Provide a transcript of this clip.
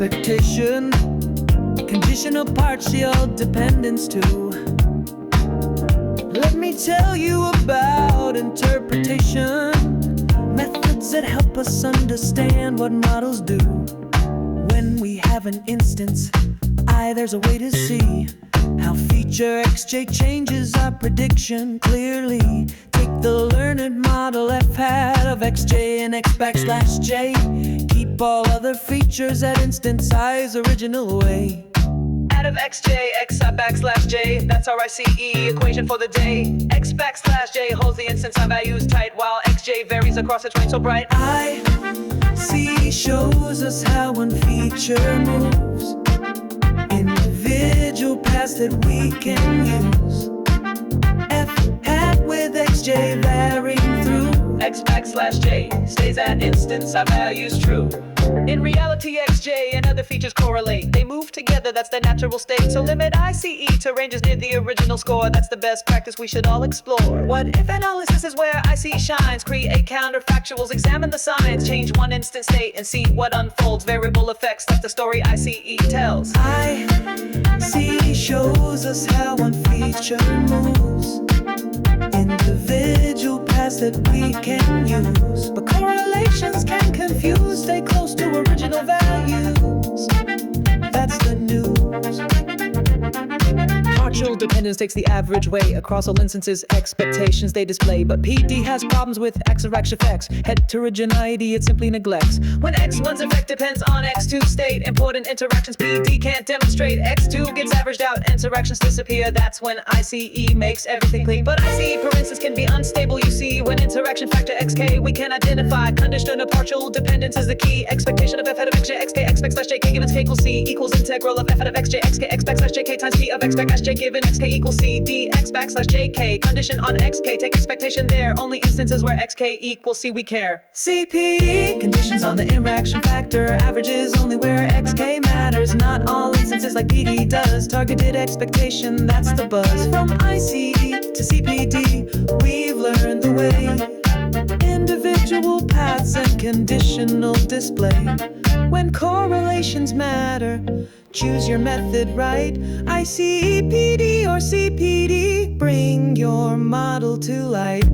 expectation, conditional partial dependence too. Let me tell you about interpretation, methods that help us understand what models do. When we have an instance I, there's a way to see how feature xj changes our prediction clearly. Take the learned model f hat of xj and x backslash j. Keep all other features at instance i's original way. Out of xj, x backslash j, that's our ICE equation for the day. X backslash j holds the instance I values tight, while xj varies across its range so bright. IC shows us how one feature moves, individual paths that we can use. F hat with xj varying through. X backslash j stays at instance I values true. In reality, xj and other features correlate. They move together, that's their natural state. So limit ICE to ranges near the original score. That's the best practice we should all explore. What if analysis is where ICE shines? Create counterfactuals, examine the science. Change one instant state and see what unfolds. Variable effects, that's the story ICE tells. ICE shows us how one feature moves, individual paths that we can use. But correlations can confuse. Stay close to original values. That's the news. Partial dependence takes the average way across all instances, expectations they display. But PD has problems with x of x effects. Heterogeneity it simply neglects. When x1's effect depends on x2's state, important interactions PD can't demonstrate. x2 gets averaged out, interactions disappear. That's when ICE makes everything clean. But ICE, for instance, can be unstable. You see, when interaction factor xk we can identify. Conditional partial dependence is the key. Expectation of f hat of xj, xk, x backslash jk given k equals c equals integral of f hat of xj, xk, x backslash jk times p of x backslash j given xk equals c d x backslash jk. Condition on xk, take expectation there. Only instances where xk equals c we care. CPD, conditions on the interaction factor. Averages only where xk matters. Not all instances like PD does. Targeted expectation, that's the buzz. From ICE to CPD, we've learned the way. Individual paths and conditional display. When correlations matter, choose your method right. ICE, PD, or CPD. Bring your model to light.